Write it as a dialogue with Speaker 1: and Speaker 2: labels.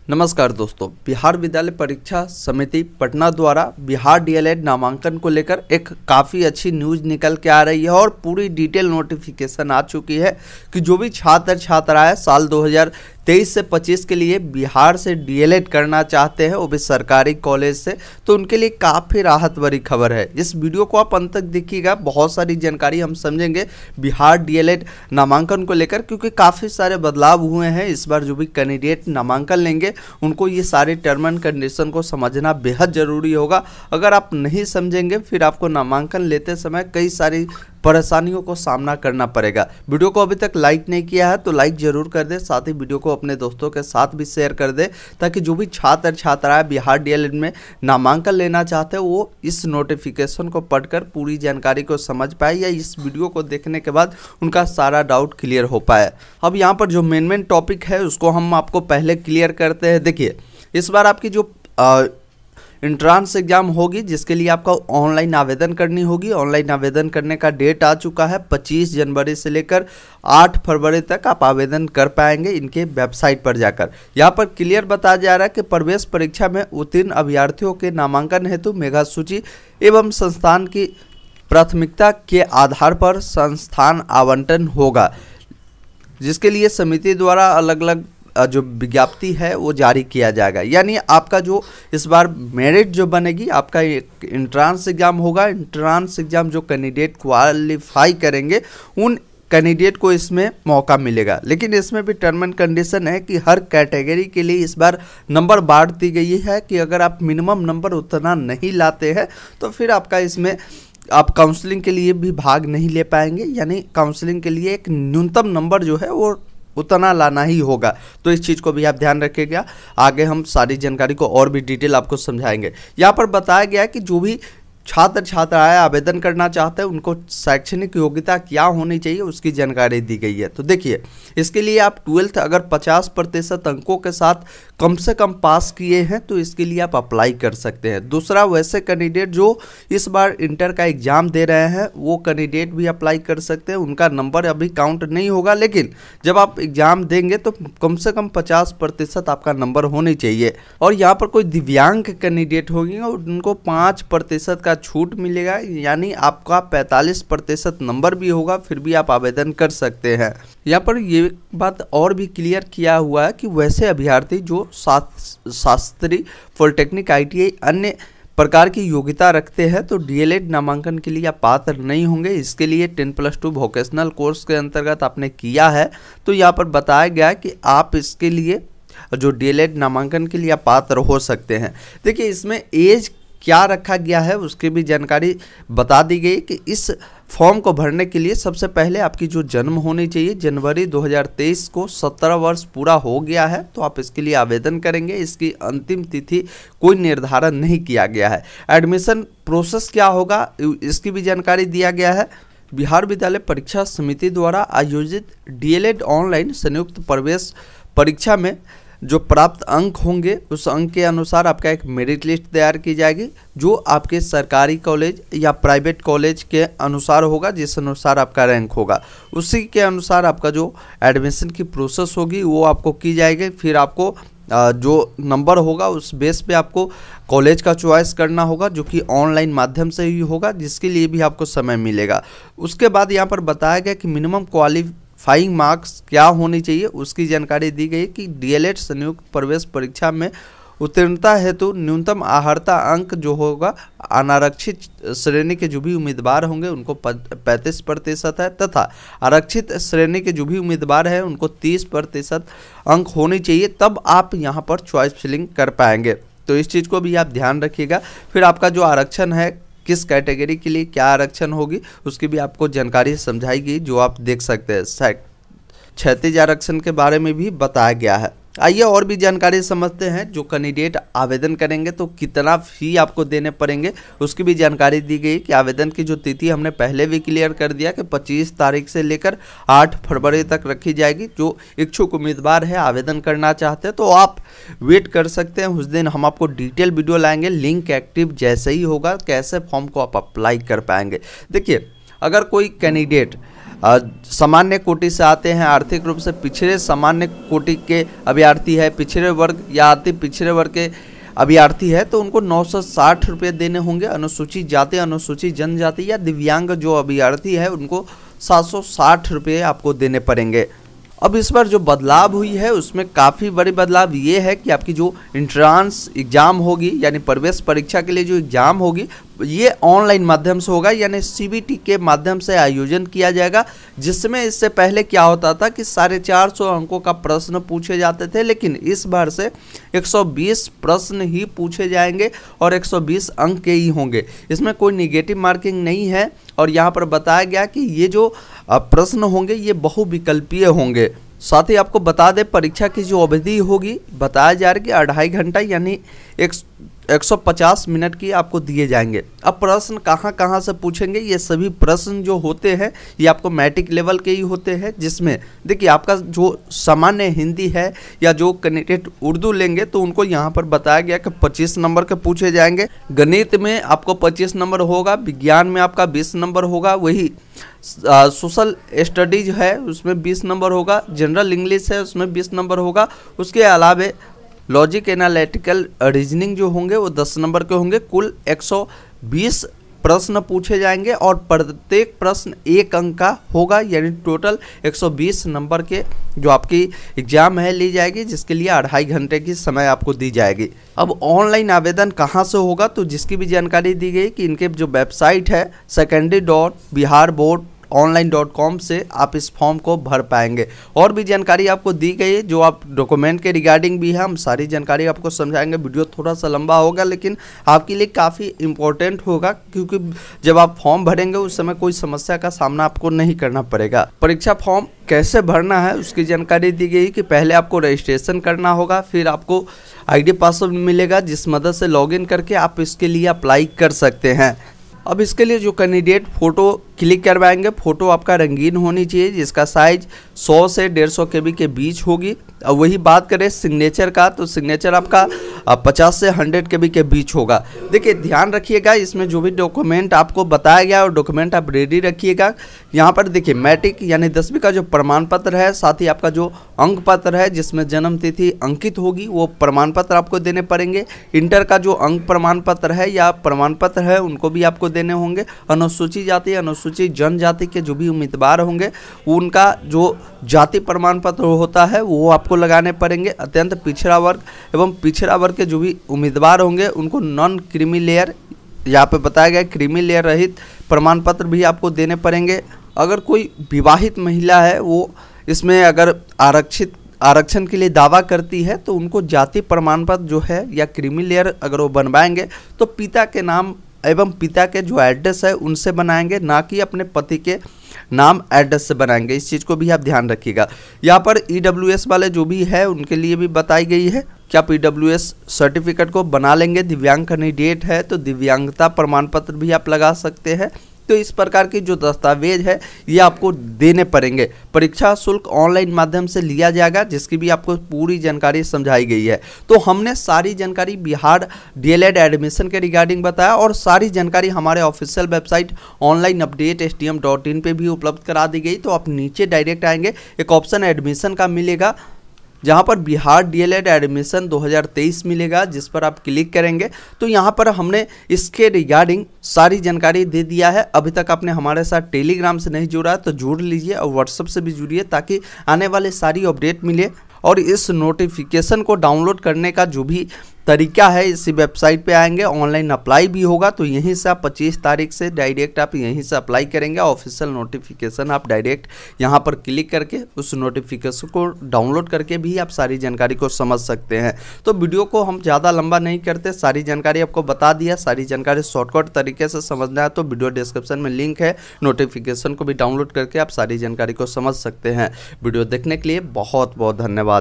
Speaker 1: नमस्कार दोस्तों, बिहार विद्यालय परीक्षा समिति पटना द्वारा बिहार डीएलएड नामांकन को लेकर एक काफ़ी अच्छी न्यूज़ निकल के आ रही है और पूरी डिटेल नोटिफिकेशन आ चुकी है कि जो भी छात्र छात्राएं साल 2023 से 25 के लिए बिहार से डीएलएड करना चाहते हैं वो भी सरकारी कॉलेज से, तो उनके लिए काफ़ी राहत भरी खबर है। इस वीडियो को आप अंत तक देखिएगा, बहुत सारी जानकारी हम समझेंगे बिहार डीएलएड नामांकन को लेकर, क्योंकि काफ़ी सारे बदलाव हुए हैं। इस बार जो भी कैंडिडेट नामांकन लेंगे उनको ये सारे टर्म एंड कंडीशन को समझना बेहद ज़रूरी होगा। अगर आप नहीं समझेंगे फिर आपको नामांकन लेते समय कई सारी परेशानियों को सामना करना पड़ेगा। वीडियो को अभी तक लाइक नहीं किया है तो लाइक जरूर कर दे, साथ ही वीडियो को अपने दोस्तों के साथ भी शेयर कर दे, ताकि जो भी छात्र छात्राएं बिहार डीएलएड में नामांकन लेना चाहते हैं वो इस नोटिफिकेशन को पढ़कर पूरी जानकारी को समझ पाए या इस वीडियो को देखने के बाद उनका सारा डाउट क्लियर हो पाए। अब यहाँ पर जो मेन टॉपिक है उसको हम आपको पहले क्लियर करते हैं। देखिए, इस बार आपकी जो एंट्रांस एग्जाम होगी जिसके लिए आपका ऑनलाइन आवेदन करनी होगी। ऑनलाइन आवेदन करने का डेट आ चुका है। 25 जनवरी से लेकर 8 फरवरी तक आप आवेदन कर पाएंगे इनके वेबसाइट पर जाकर। यहाँ पर क्लियर बताया जा रहा है कि प्रवेश परीक्षा में उत्तीर्ण अभ्यर्थियों के नामांकन हेतु मेगा सूची एवं संस्थान की प्राथमिकता के आधार पर संस्थान आवंटन होगा, जिसके लिए समिति द्वारा अलग अलग जो विज्ञप्ति है वो जारी किया जाएगा। यानी आपका जो इस बार मेरिट जो बनेगी, आपका एक एंट्रांस एग्जाम होगा। एंट्रांस एग्जाम जो कैंडिडेट क्वालिफाई करेंगे उन कैंडिडेट को इसमें मौका मिलेगा। लेकिन इसमें भी टर्म एंड कंडीशन है कि हर कैटेगरी के लिए इस बार नंबर बांट दी गई है कि अगर आप मिनिमम नंबर उतना नहीं लाते हैं तो फिर आपका इसमें आप काउंसलिंग के लिए भी भाग नहीं ले पाएंगे। यानी काउंसलिंग के लिए एक न्यूनतम नंबर जो है वो उतना लाना ही होगा। तो इस चीज़ को भी आप ध्यान रखिएगा। आगे हम सारी जानकारी को और भी डिटेल आपको समझाएंगे। यहाँ पर बताया गया है कि जो भी छात्र छात्राएं आवेदन करना चाहते हैं उनको शैक्षणिक योग्यता क्या होनी चाहिए उसकी जानकारी दी गई है। तो देखिए, इसके लिए आप 12th अगर 50% अंकों के साथ कम से कम पास किए हैं तो इसके लिए आप अप्लाई कर सकते हैं। दूसरा, वैसे कैंडिडेट जो इस बार इंटर का एग्जाम दे रहे हैं वो कैंडिडेट भी अप्लाई कर सकते हैं। उनका नंबर अभी काउंट नहीं होगा, लेकिन जब आप एग्जाम देंगे तो कम से कम 50% आपका नंबर होनी चाहिए। और यहाँ पर कोई दिव्यांग कैंडिडेट होंगे उनको 5% का छूट मिलेगा, यानी आपका 45% नंबर भी होगा फिर भी आप आवेदन कर सकते हैं। यहाँ पर ये बात और भी क्लियर किया हुआ है कि वैसे अभ्यर्थी जो शास्त्री, पॉलिटेक्निक, आईटीआई अन्य प्रकार की योग्यता रखते हैं तो डीएलएड नामांकन के लिए आप पात्र नहीं होंगे। इसके लिए 10+2 वोकेशनल कोर्स के अंतर्गत आपने किया है तो यहाँ पर बताया गया कि आप इसके लिए जो डीएलएड नामांकन के लिए आप पात्र हो सकते हैं। देखिए, इसमें एज क्या रखा गया है उसकी भी जानकारी बता दी गई कि इस फॉर्म को भरने के लिए सबसे पहले आपकी जो जन्म होनी चाहिए, जनवरी 2023 को 17 वर्ष पूरा हो गया है तो आप इसके लिए आवेदन करेंगे। इसकी अंतिम तिथि कोई निर्धारण नहीं किया गया है। एडमिशन प्रोसेस क्या होगा इसकी भी जानकारी दिया गया है। बिहार विद्यालय परीक्षा समिति द्वारा आयोजित डीएलएड ऑनलाइन संयुक्त प्रवेश परीक्षा में जो प्राप्त अंक होंगे उस अंक के अनुसार आपका एक मेरिट लिस्ट तैयार की जाएगी, जो आपके सरकारी कॉलेज या प्राइवेट कॉलेज के अनुसार होगा। जिस अनुसार आपका रैंक होगा उसी के अनुसार आपका जो एडमिशन की प्रोसेस होगी वो आपको की जाएगी। फिर आपको जो नंबर होगा उस बेस पे आपको कॉलेज का चॉइस करना होगा, जो कि ऑनलाइन माध्यम से ही होगा, जिसके लिए भी आपको समय मिलेगा। उसके बाद यहाँ पर बताया गया कि मिनिमम क्वालिफाइंग मार्क्स क्या होनी चाहिए उसकी जानकारी दी गई कि डीएलएड संयुक्त प्रवेश परीक्षा में उत्तीर्णता हेतु न्यूनतम अर्हता अंक जो होगा अनारक्षित श्रेणी के जो भी उम्मीदवार होंगे उनको 35% है, तथा आरक्षित श्रेणी के जो भी उम्मीदवार हैं उनको 30% अंक होने चाहिए, तब आप यहां पर चॉइस फिलिंग कर पाएंगे। तो इस चीज़ को भी आप ध्यान रखिएगा। फिर आपका जो आरक्षण है किस कैटेगरी के लिए क्या आरक्षण होगी उसकी भी आपको जानकारी समझाई गई, जो आप देख सकते हैं। क्षैतिज आरक्षण के बारे में भी बताया गया है। आइए और भी जानकारी समझते हैं। जो कैंडिडेट आवेदन करेंगे तो कितना फी आपको देने पड़ेंगे उसकी भी जानकारी दी गई कि आवेदन की जो तिथि हमने पहले भी क्लियर कर दिया कि 25 तारीख से लेकर 8 फरवरी तक रखी जाएगी। जो इच्छुक उम्मीदवार है आवेदन करना चाहते हैं तो आप वेट कर सकते हैं। उस दिन हम आपको डिटेल वीडियो लाएंगे, लिंक एक्टिव जैसे ही होगा कैसे फॉर्म को आप अप्लाई कर पाएंगे। देखिए, अगर कोई कैंडिडेट सामान्य कोटि से आते हैं, आर्थिक रूप से पिछड़े सामान्य कोटि के अभ्यर्थी है, पिछड़े वर्ग या अति पिछड़े वर्ग के अभ्यर्थी है तो उनको 960 रुपये देने होंगे। अनुसूचित जाति, अनुसूचित जनजाति या दिव्यांग जो अभ्यर्थी है उनको 760 रुपये आपको देने पड़ेंगे। अब इस बार जो बदलाव हुई है उसमें काफ़ी बड़ी बदलाव ये है कि आपकी जो इंट्रांस एग्ज़ाम होगी यानी प्रवेश परीक्षा के लिए जो एग्ज़ाम होगी ये ऑनलाइन माध्यम से होगा, यानी CBT के माध्यम से आयोजन किया जाएगा। जिसमें इससे पहले क्या होता था कि 450 अंकों का प्रश्न पूछे जाते थे, लेकिन इस बार से 120 प्रश्न ही पूछे जाएंगे और 120 अंक के ही होंगे। इसमें कोई निगेटिव मार्किंग नहीं है और यहाँ पर बताया गया कि ये जो प्रश्न होंगे ये बहुविकल्पीय होंगे। साथ ही आपको बता दें परीक्षा की जो अवधि होगी बताया जा रहा है कि 2.5 घंटा यानी 150 मिनट की आपको दिए जाएंगे। अब प्रश्न कहाँ कहाँ से पूछेंगे, ये सभी प्रश्न जो होते हैं ये आपको मैट्रिक लेवल के ही होते हैं। जिसमें देखिए आपका जो सामान्य हिंदी है या जो कैंडिडेट उर्दू लेंगे तो उनको यहाँ पर बताया गया कि 25 नंबर के पूछे जाएंगे। गणित में आपको 25 नंबर होगा, विज्ञान में आपका 20 नंबर होगा, वही सोशल स्टडीज है उसमें 20 नंबर होगा, जनरल इंग्लिश है उसमें 20 नंबर होगा। उसके अलावा लॉजिक एनालिटिकल रीजनिंग जो होंगे वो 10 नंबर के होंगे। कुल 120 प्रश्न पूछे जाएंगे और प्रत्येक प्रश्न 1 अंक का होगा, यानी टोटल 120 नंबर के जो आपकी एग्जाम है ली जाएगी, जिसके लिए 2.5 घंटे की समय आपको दी जाएगी। अब ऑनलाइन आवेदन कहाँ से होगा, तो जिसकी भी जानकारी दी गई कि इनके जो वेबसाइट है secondary.biharboardonline.com से आप इस फॉर्म को भर पाएंगे। और भी जानकारी आपको दी गई है जो आप डॉक्यूमेंट के रिगार्डिंग भी है, हम सारी जानकारी आपको समझाएंगे। वीडियो थोड़ा सा लंबा होगा लेकिन आपके लिए काफ़ी इम्पोर्टेंट होगा, क्योंकि जब आप फॉर्म भरेंगे उस समय कोई समस्या का सामना आपको नहीं करना पड़ेगा। परीक्षा फॉर्म कैसे भरना है उसकी जानकारी दी गई कि पहले आपको रजिस्ट्रेशन करना होगा, फिर आपको ID पासवर्ड मिलेगा जिस मदद से लॉगिन करके आप इसके लिए अप्लाई कर सकते हैं। अब इसके लिए जो कैंडिडेट फ़ोटो क्लिक करवाएंगे, फ़ोटो आपका रंगीन होनी चाहिए जिसका साइज 100 से 150 KB के बीच होगी। अब वही बात करें सिग्नेचर का, तो सिग्नेचर आपका 50 से 100 KB के बीच होगा। देखिए ध्यान रखिएगा इसमें जो भी डॉक्यूमेंट आपको बताया गया और डॉक्यूमेंट आप रेडी रखिएगा। यहाँ पर देखिए मैट्रिक यानी 10वीं का जो प्रमाण पत्र है, साथ ही आपका जो अंक पत्र है जिसमें जन्म तिथि अंकित होगी वो प्रमाण पत्र आपको देने पड़ेंगे। इंटर का जो अंक प्रमाण पत्र है या प्रमाण पत्र है उनको भी आपको देने होंगे। अनुसूचित जाति, अनुसूचित जनजाति के जो भी उम्मीदवार होंगे उनका जो जाति प्रमाण पत्र होता है वो आपको लगाने पड़ेंगे। अत्यंत पिछड़ा वर्ग एवं पिछड़ा वर्ग के जो भी उम्मीदवार होंगे उनको नॉन क्रीमी लेयर, यहाँ पे बताया गया क्रीमी लेयर रहित प्रमाण पत्र भी आपको देने पड़ेंगे। अगर कोई विवाहित महिला है वो इसमें अगर आरक्षण के लिए दावा करती है तो उनको जाति प्रमाण पत्र जो है या क्रीमी लेयर अगर वो बनवाएंगे तो पिता के नाम एवं पिता के जो एड्रेस है उनसे बनाएंगे, ना कि अपने पति के नाम एड्रेस से बनाएंगे। इस चीज़ को भी आप ध्यान रखिएगा। यहाँ पर EWS वाले जो भी है उनके लिए भी बताई गई है कि आप EWS सर्टिफिकेट को बना लेंगे। दिव्यांग कैंडिडेट है तो दिव्यांगता प्रमाण पत्र भी आप लगा सकते हैं। तो इस प्रकार की जो दस्तावेज है ये आपको देने पड़ेंगे। परीक्षा शुल्क ऑनलाइन माध्यम से लिया जाएगा, जिसकी भी आपको पूरी जानकारी समझाई गई है। तो हमने सारी जानकारी बिहार DLED एडमिशन के रिगार्डिंग बताया और सारी जानकारी हमारे official website online update stm.in पे भी उपलब्ध करा दी गई। तो आप नीचे डायरेक्ट आएंगे, एक ऑप्शन एडमिशन का मिलेगा जहाँ पर बिहार DLED एडमिशन 2023 मिलेगा, जिस पर आप क्लिक करेंगे तो यहाँ पर हमने इसके रिगार्डिंग सारी जानकारी दे दिया है। अभी तक आपने हमारे साथ टेलीग्राम से नहीं जुड़ा तो जुड़ लीजिए और व्हाट्सएप से भी जुड़िए ताकि आने वाले सारी अपडेट मिले। और इस नोटिफिकेशन को डाउनलोड करने का जो भी तरीका है इसी वेबसाइट पे आएंगे, ऑनलाइन अप्लाई भी होगा। तो यहीं से आप 25 तारीख से डायरेक्ट आप यहीं से अप्लाई करेंगे। ऑफिशियल नोटिफिकेशन आप डायरेक्ट यहाँ पर क्लिक करके उस नोटिफिकेशन को डाउनलोड करके भी आप सारी जानकारी को समझ सकते हैं। तो वीडियो को हम ज़्यादा लंबा नहीं करते, सारी जानकारी आपको बता दिया। सारी जानकारी शॉर्टकट तरीके से समझना है तो वीडियो डिस्क्रिप्शन में लिंक है, नोटिफिकेशन को भी डाउनलोड करके आप सारी जानकारी को समझ सकते हैं। वीडियो देखने के लिए बहुत बहुत धन्यवाद।